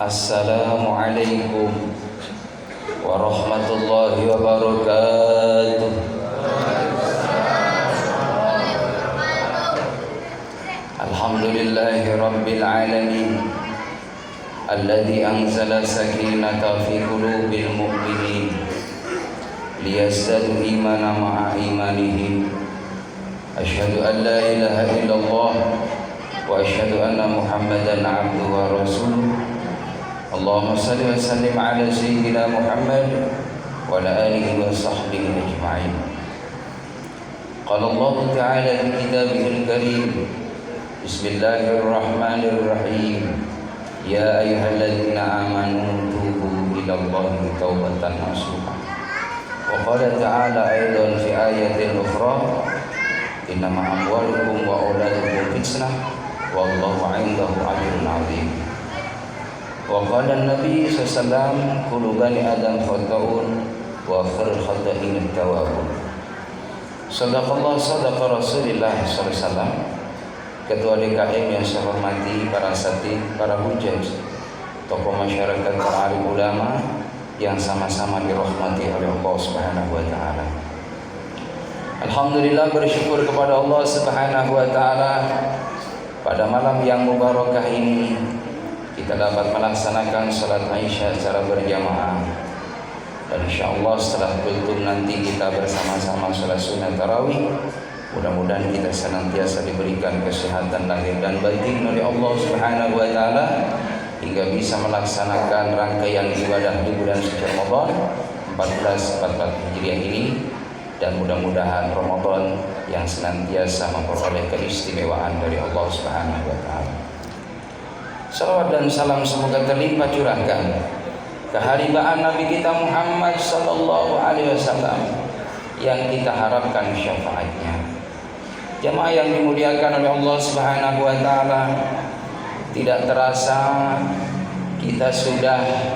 Assalamualaikum warahmatullahi wabarakatuh. Alhamdulillahi rabbil alamin, alladzi anzala sakinata fi qulubil mu'minin liyazdadu imana ma'a imanihim. Asyhadu an la ilaha illallah wa asyhadu anna Muhammadan abduhu wa rasuluh. Allahumma salli wa sallim ala sayyidina Muhammad wa ala alihi wa sahbihi ajma'in. Qala Allah ta'ala fi kitabihil karim, Bismillahirrahmanirrahim. Ya ayyuhalladzina amanu tubu ila Allahi taubatan nasuha. Wa qala ta'ala aidan fi ayatin ukhra, innama amwalukum wa auladukum fitnah wallahu 'indahu ajrun 'adzim. Wa qala an-nabi sallallahu alaihi wasallam kullu bani adam khata'un wa khairul khata'in at-tawwabun. Sadaqallah sadaqa Rasulullah sallallahu alaihi wasallam. Ketua DKM yang saya hormati, para satid, para hujaj, tokoh masyarakat, para alim ulama yang sama-sama dirahmati oleh Allah Subhanahu wa taala. Alhamdulillah, bersyukur kepada Allah Subhanahu wa taala, pada malam yang mubarakah ini kita dapat melaksanakan salat Isya secara berjamaah. Dan insyaallah setelah kultum nanti kita bersama-sama salat sunat tarawih. Mudah-mudahan kita senantiasa diberikan kesehatan lahir dan batin oleh Allah Subhanahu wa taala hingga bisa melaksanakan rangkaian ibadah di bulan suci Ramadan 1444 Hijriah ini, dan mudah-mudahan Ramadan yang senantiasa memperoleh keistimewaan dari Allah Subhanahu wa taala. Salawat dan salam semoga terlimpah curahkan keharibaan Nabi kita Muhammad sallallahu alaihi wasallam yang kita harapkan syafaatnya. Jamaah yang dimuliakan oleh Allah Subhanahu wa taala, tidak terasa kita sudah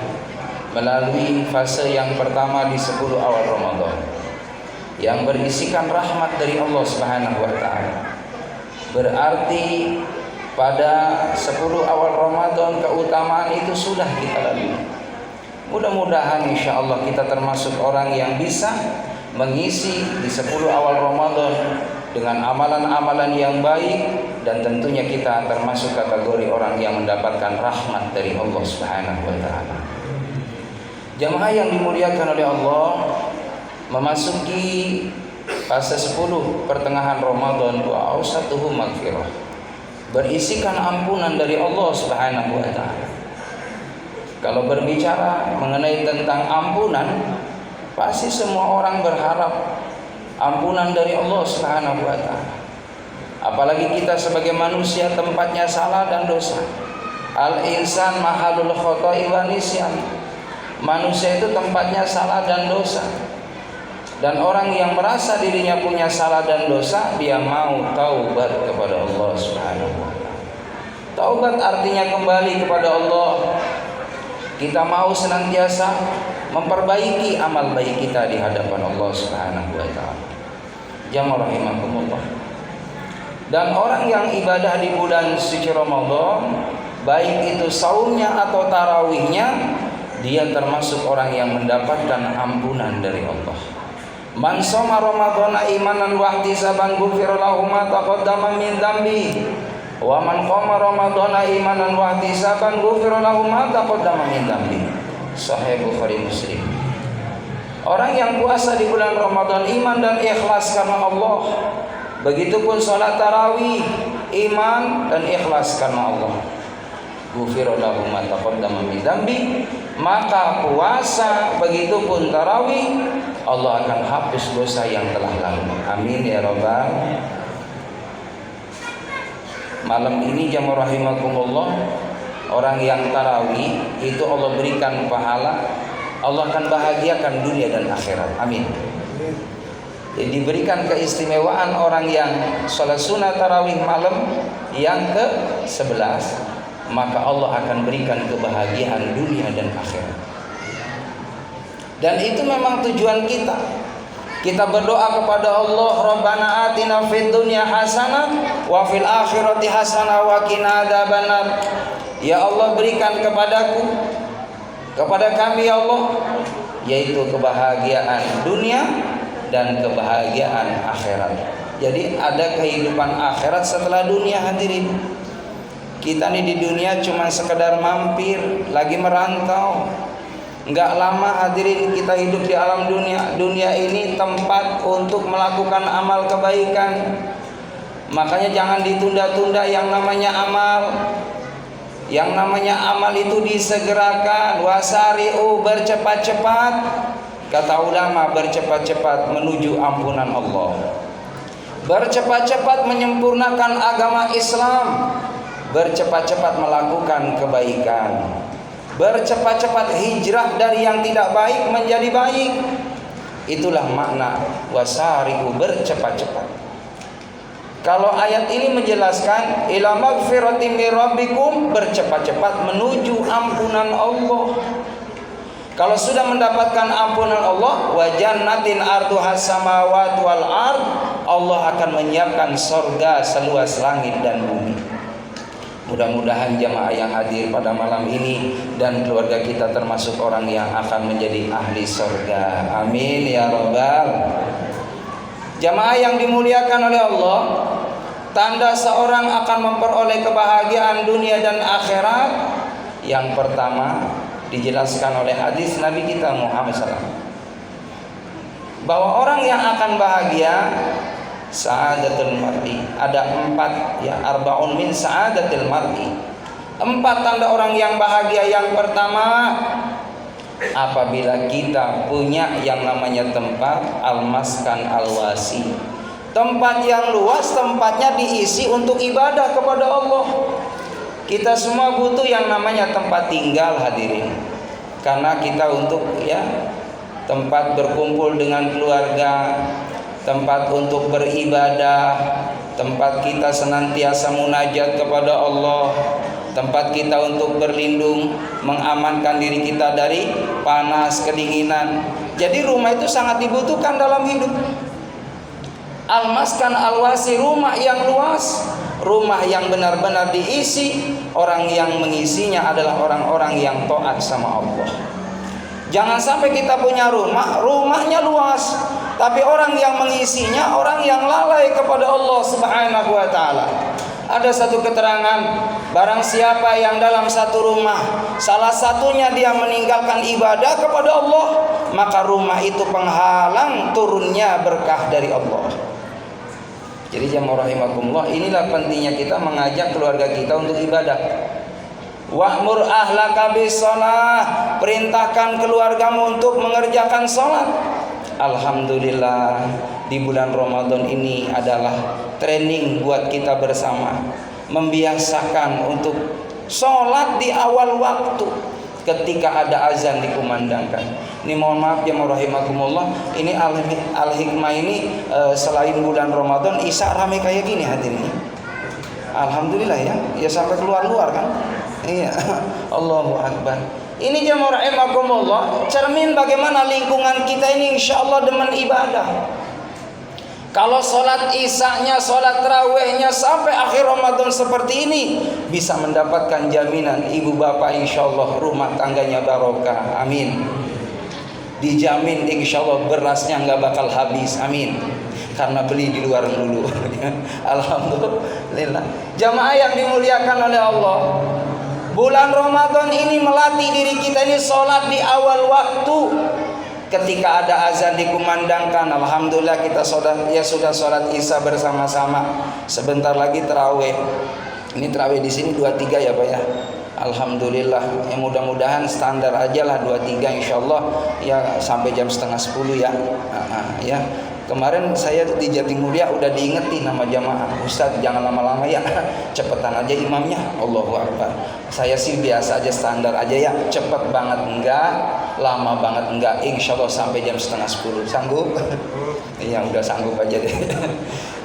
melalui fase yang pertama di 10 awal Ramadan yang berisikan rahmat dari Allah Subhanahu wa taala. Berarti pada 10 awal Ramadan keutamaan itu sudah kita lalui. Mudah-mudahan insyaallah kita termasuk orang yang bisa mengisi di 10 awal Ramadan dengan amalan-amalan yang baik, dan tentunya kita termasuk kategori orang yang mendapatkan rahmat dari Allah Subhanahu wa taala. Jamaah yang dimuliakan oleh Allah, memasuki fase 10 pertengahan Ramadan, wa awsatuhu maghfirah, berisikan ampunan dari Allah Subhanahu wa taala. Kalau berbicara mengenai tentang ampunan, pasti semua orang berharap ampunan dari Allah Subhanahu wa taala. Apalagi kita sebagai manusia tempatnya salah dan dosa. Al-insan mahalul khoto'i wa nisyan. Manusia itu tempatnya salah dan dosa. Dan orang yang merasa dirinya punya salah dan dosa, dia mau taubat kepada Allah Subhanahu wa taala. Taubat artinya kembali kepada Allah. Kita mau senantiasa memperbaiki amal baik kita di hadapan Allah Subhanahu wa taala. Jamaah rahimakumullah. Dan orang yang ibadah di bulan suci Ramadan, baik itu saumnya atau tarawihnya, dia termasuk orang yang mendapatkan ampunan dari Allah. Man shoma ramadhana imanan wa ihtisaban ghufira lahu ma taqaddama min dzambi wa man qama ramadhana imanan wa ihtisaban ghufira lahu ma taqaddama min dzambi. Sahih Bukhari Muslim. Orang yang puasa di bulan Ramadan iman dan ikhlas karena Allah, begitupun salat tarawih iman dan ikhlas karena Allah, ghufira lahu ma taqaddama min dzambi, maka puasa begitupun tarawih Allah akan hapus dosa yang telah lalu. Amin ya rabbal. Malam ini jamaah rahimakumullah, orang yang tarawih itu Allah berikan pahala, Allah akan bahagiakan dunia dan akhirat. Amin. Jadi diberikan keistimewaan orang yang salat sunat tarawih malam yang ke-11, maka Allah akan berikan kebahagiaan dunia dan akhirat. Dan itu memang tujuan kita. Kita berdoa kepada Allah, Rabbana atina fid dunya hasanah wa fil akhirati hasanah wa qina adzabannar. Ya Allah, berikan kepadaku, kepada kami ya Allah, yaitu kebahagiaan dunia dan kebahagiaan akhirat. Jadi ada kehidupan akhirat setelah dunia, hadirin. Kita nih di dunia cuma sekedar mampir, lagi merantau. Enggak lama hadirin kita hidup di alam dunia. Dunia ini tempat untuk melakukan amal kebaikan. Makanya jangan ditunda-tunda yang namanya amal. Yang namanya amal itu disegerakan. Wasari'u, bercepat-cepat. Kata ulama, bercepat-cepat menuju ampunan Allah. Bercepat-cepat menyempurnakan agama Islam. Bercepat-cepat melakukan kebaikan. Bercepat-cepat hijrah dari yang tidak baik menjadi baik. Itulah makna wasari'u, bercepat-cepat. Kalau ayat ini menjelaskan ila magfiratin min rabbikum, bercepat-cepat menuju ampunan Allah. Kalau sudah mendapatkan ampunan Allah, wa jannatin arduhas samawati wal ard, Allah akan menyiapkan surga seluas langit dan bumi. Mudah-mudahan jamaah yang hadir pada malam ini dan keluarga kita termasuk orang yang akan menjadi ahli surga. Amin ya rabbal. Jamaah yang dimuliakan oleh Allah, tanda seorang akan memperoleh kebahagiaan dunia dan akhirat, yang pertama dijelaskan oleh hadis Nabi kita Muhammad SAW, bahwa orang yang akan bahagia sa'adatul mar'i, ada 4 ya, arbaun min sa'adatul mar'i, 4 tanda orang yang bahagia. Yang pertama, apabila kita punya yang namanya tempat al-maskan al-wasi, tempat yang luas, tempatnya diisi untuk ibadah kepada Allah. Kita semua butuh yang namanya tempat tinggal, hadirin, karena kita untuk ya tempat berkumpul dengan keluarga, tempat untuk beribadah, tempat kita senantiasa munajat kepada Allah, tempat kita untuk berlindung, mengamankan diri kita dari panas, kedinginan. Jadi rumah itu sangat dibutuhkan dalam hidup. Al-maskan al-wasi, rumah yang luas, rumah yang benar-benar diisi. Orang yang mengisinya adalah orang-orang yang taat sama Allah. Jangan sampai kita punya rumah, rumahnya luas, tapi orang yang mengisinya orang yang lalai kepada Allah Subhanahu wa taala. Ada satu keterangan, barang siapa yang dalam satu rumah salah satunya dia meninggalkan ibadah kepada Allah, maka rumah itu penghalang turunnya berkah dari Allah. Jadi jamaah rahimakumullah, inilah pentingnya kita mengajak keluarga kita untuk ibadah. Wa'mur ahlaka bis-shalah, perintahkan keluargamu untuk mengerjakan salat. Alhamdulillah, di bulan Ramadan ini adalah training buat kita bersama, membiasakan untuk sholat di awal waktu ketika ada azan dikumandangkan. Ini mohon maaf ya rahimakumullah, ini Al-Hikmah ini selain bulan Ramadan Isya rame kayak gini hadirin. Alhamdulillah ya sampai keluar-luar kan. Iya, Allahu Akbar. Ini jamaah rahimakumullah, cermin bagaimana lingkungan kita ini insyaallah demen ibadah. Kalau sholat isya-nya, sholat tarawihnya sampai akhir Ramadan seperti ini, bisa mendapatkan jaminan ibu bapak insyaallah rumah tangganya barokah. Amin. Dijamin insyaallah berasnya nggak bakal habis. Amin. Karena beli di luar dulu. Alhamdulillah. Jamaah yang dimuliakan oleh Allah, bulan Ramadan ini melatih diri kita ini sholat di awal waktu. Ketika ada azan dikumandangkan, alhamdulillah kita sudah sholat isya bersama-sama. Sebentar lagi tarawih. Ini tarawih di sini 23 ya Pak ya. Alhamdulillah. Ya mudah-mudahan standar aja lah 23 insyaallah ya, sampai jam setengah 10 ya. Ya. Kemarin saya di Jatimulya udah diingetin nama jamaah, Ustaz jangan lama-lama ya, cepetan aja imamnya. Allahu Akbar. Saya sih biasa aja, standar aja ya, cepet banget enggak, lama banget enggak, insyaallah sampai jam setengah 10. Sanggup? Iya udah sanggup aja deh.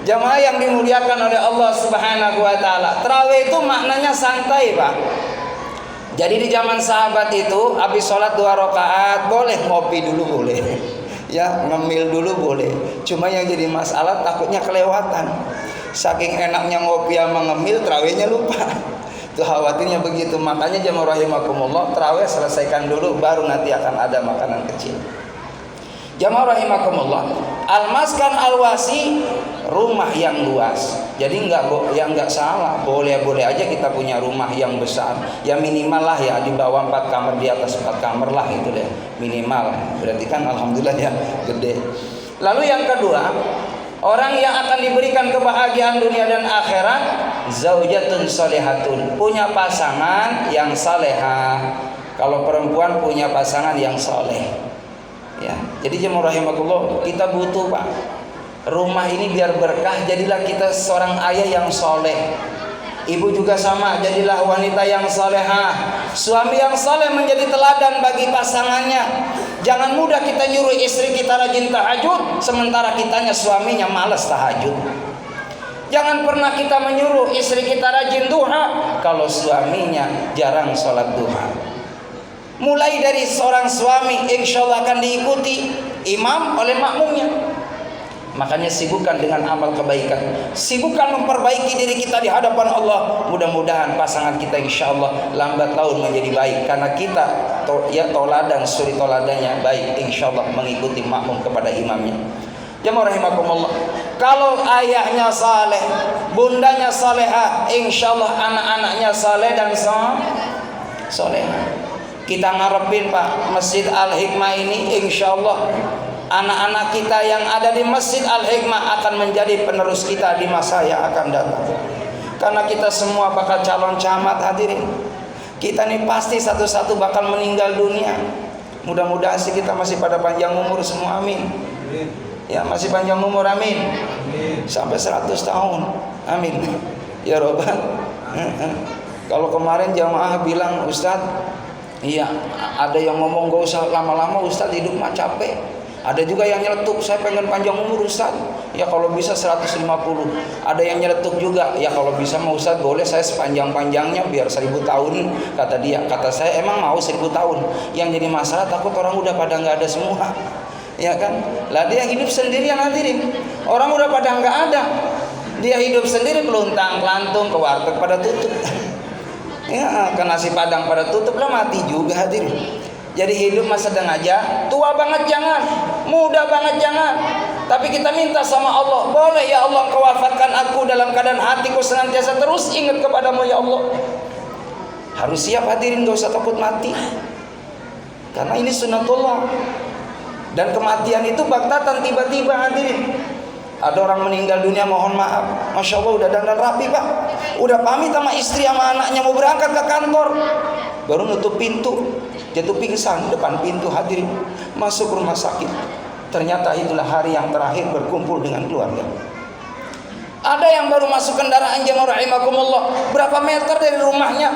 Jamaah yang dimuliakan oleh Allah Subhanahu wa taala, tarawih itu maknanya santai Pak. Jadi di zaman sahabat itu habis sholat 2 rakaat boleh ngopi dulu, boleh ya, ngemil dulu boleh. Cuma yang jadi masalah takutnya kelewatan. Saking enaknya ngopi sama ngemil, tarawihnya lupa. Itu khawatirnya begitu. Makanya jamaah rahimakumullah, tarawih selesaikan dulu baru nanti akan ada makanan kecil. Jamaah rahimakumullah, al-maskan al-wasi, rumah yang luas. Jadi enggak salah, boleh-boleh aja kita punya rumah yang besar. Ya minimal lah ya, di bawah 4 kamar, di atas 4 kamar lah itu deh, minimal. Berarti kan alhamdulillah ya gede. Lalu yang kedua, orang yang akan diberikan kebahagiaan dunia dan akhirat, zaujatun sholihatun, punya pasangan yang salehah. Kalau perempuan punya pasangan yang soleh. Ya, jadi jemaah rahimakumullah, kita butuh Pak, rumah ini biar berkah, jadilah kita seorang ayah yang soleh. Ibu juga sama, jadilah wanita yang solehah. Suami yang soleh menjadi teladan bagi pasangannya. Jangan mudah kita nyuruh istri kita rajin tahajud, sementara kitanya suaminya malas tahajud. Jangan pernah kita menyuruh istri kita rajin duha, kalau suaminya jarang sholat duha. Mulai dari seorang suami, insya Allah akan diikuti imam oleh makmumnya. Makanya sibukkan dengan amal kebaikan, sibukkan memperbaiki diri kita di hadapan Allah. Mudah-mudahan pasangan kita insya Allah lambat laun menjadi baik, karena kita toladan, suri toladannya baik, insya Allah mengikuti makmum kepada imamnya. Jamaah rahimakumullah, kalau ayahnya saleh, bundanya salehah, insya Allah anak-anaknya saleh dan solehah. Kita ngarepin Pak, Masjid Al-Hikmah ini insya Allah anak-anak kita yang ada di Masjid Al-Hikmah akan menjadi penerus kita di masa yang akan datang. Karena kita semua bakal calon camat hadirin. Kita nih pasti satu-satu bakal meninggal dunia. Mudah-mudahan sih kita masih pada panjang umur semua, amin. Ya masih panjang umur, amin. Sampai 100 tahun, amin. Ya Robbal. Kalau kemarin jamaah bilang, Ustadz, iya, ada yang ngomong gak usah lama-lama Ustadz, hidup mah capek. Ada juga yang nyeletuk, saya pengen panjang umur Ustadz. Ya kalau bisa 150. Ada yang nyeletuk juga, ya kalau bisa mau Ustadz boleh saya sepanjang-panjangnya biar 1000 tahun. Kata dia, kata saya emang mau 1000 tahun. Yang jadi masalah takut orang udah pada gak ada semua. Ya kan? Lah dia hidup sendirian hadirin. Orang udah pada gak ada. Dia hidup sendiri, peluntang-pelantung, ke warteg pada tutup. Ya, ke nasi padang pada tutup lah, mati juga hadirin. Jadi hidup mah sedang aja, tua banget jangan, muda banget jangan. Tapi kita minta sama Allah, boleh ya Allah Engkau wafatkan aku dalam keadaan hatiku senantiasa terus ingat kepadamu ya Allah. Harus siap hadirin, gak usah takut mati. Karena ini sunnatullah. Dan kematian itu baktatan, tiba-tiba hadirin. Ada orang meninggal dunia, mohon maaf, Masya Allah udah dandan rapi Pak, udah pamit sama istri sama anaknya mau berangkat ke kantor, baru nutup pintu, jatuh pingsan depan pintu hadirin, masuk rumah sakit. Ternyata itulah hari yang terakhir berkumpul dengan keluarga. Ada yang baru masuk kendaraan jamaah rahimakumullah, berapa meter dari rumahnya,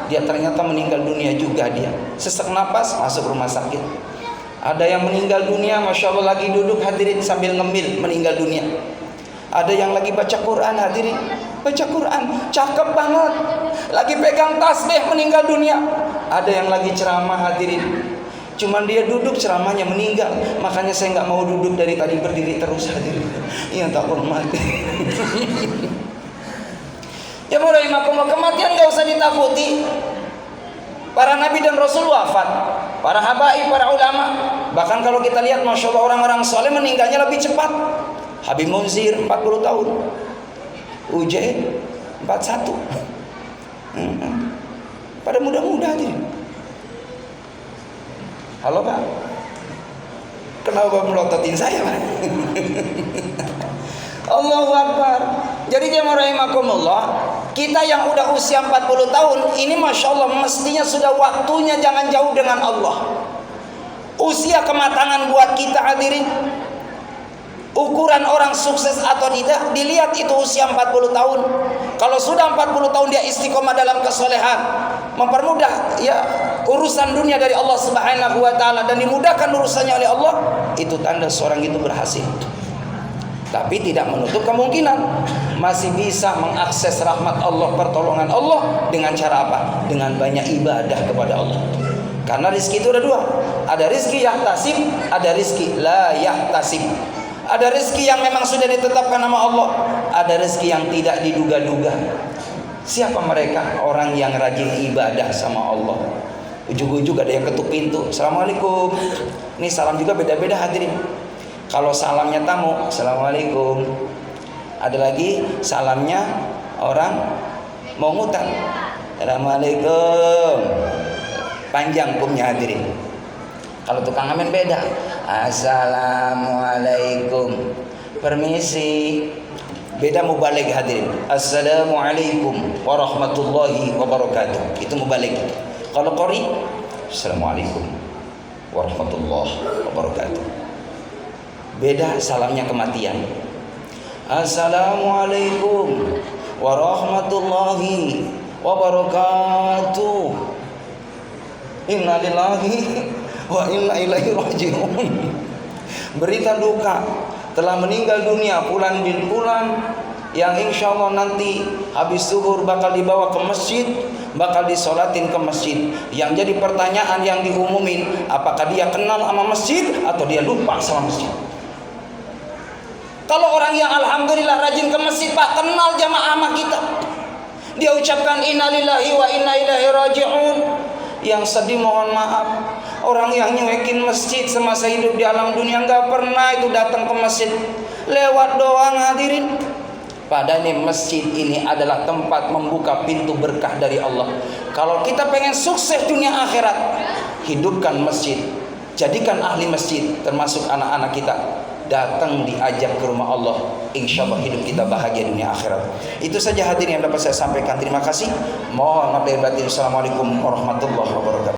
dia ternyata meninggal dunia juga dia. Sesak napas masuk rumah sakit. Ada yang meninggal dunia, Masya Allah lagi duduk hadirin sambil ngemil, meninggal dunia. Ada yang lagi baca Quran hadirin, baca Quran, cakep banget, lagi pegang tasbih, meninggal dunia. Ada yang lagi ceramah hadirin, cuman dia duduk ceramahnya meninggal. Makanya saya nggak mau duduk dari tadi, berdiri terus hadirin. Iya takut mati. Ya rahimakumullah, kematian nggak usah ditakuti. Para nabi dan rasul wafat, para habaib, para ulama. Bahkan kalau kita lihat Masya Allah orang-orang soleh meninggalnya lebih cepat. Habib Munzir 40 tahun, Ujaid 41. Pada muda-muda aja. Halo Pak, kenapa melototin saya Pak? Allahu Akbar. Jadi jemaah rahimakumullah, kita yang udah usia 40 tahun ini Masya Allah mestinya sudah waktunya jangan jauh dengan Allah. Usia kematangan buat kita hadirin. Ukuran orang sukses atau tidak dilihat itu usia 40 tahun. Kalau sudah 40 tahun dia istiqomah dalam kesolehan, mempermudah ya urusan dunia dari Allah Subhanahu wa taala dan dimudahkan urusannya oleh Allah, itu tanda seorang itu berhasil. Tapi tidak menutup kemungkinan masih bisa mengakses rahmat Allah, pertolongan Allah dengan cara apa? Dengan banyak ibadah kepada Allah. Karena rizki itu ada dua, ada rizki yahtasib, ada rizki la yahtasib. Ada rizki yang memang sudah ditetapkan nama Allah, ada rizki yang tidak diduga-duga. Siapa mereka? Orang yang rajin ibadah sama Allah. Ujug-ujug ada yang ketuk pintu, Assalamualaikum. Ini salam juga beda-beda hadirin. Kalau salamnya tamu, Assalamualaikum. Ada lagi salamnya orang mau ngutang, Assalamualaikum. Panjang kumnya hadirin. Kalau tukang ngamen beda, Assalamualaikum. Permisi. Beda mubalik hadirin. Assalamualaikum warahmatullahi wabarakatuh. Itu mubalik. Kalau qori, Assalamualaikum warahmatullahi wabarakatuh. Beda salamnya kematian. Assalamualaikum warahmatullahi wabarakatuh. Inna lillahi wa inna ilaihi raji'un. Berita duka, telah meninggal dunia fulan bin fulan, yang insya Allah nanti habis zuhur bakal dibawa ke masjid, bakal disolatin ke masjid. Yang jadi pertanyaan yang diumumin, apakah dia kenal sama masjid atau dia lupa sama masjid? Kalau orang yang alhamdulillah rajin ke masjid, Pak, kenal jamaah sama kita, dia ucapkan innalillahi wa inna ilaihi raji'un. Yang sedih mohon maaf, orang yang nyuekin masjid semasa hidup di alam dunia nggak pernah itu datang ke masjid, lewat doang hadirin. Padahal masjid ini adalah tempat membuka pintu berkah dari Allah. Kalau kita pengen sukses dunia akhirat, hidupkan masjid, jadikan ahli masjid, termasuk anak-anak kita. Datang diajak ke rumah Allah, insya Allah hidup kita bahagia dunia akhirat. Itu saja hadirin yang dapat saya sampaikan. Terima kasih. Mohon maaf lahir batin. Assalamualaikum warahmatullahi wabarakatuh.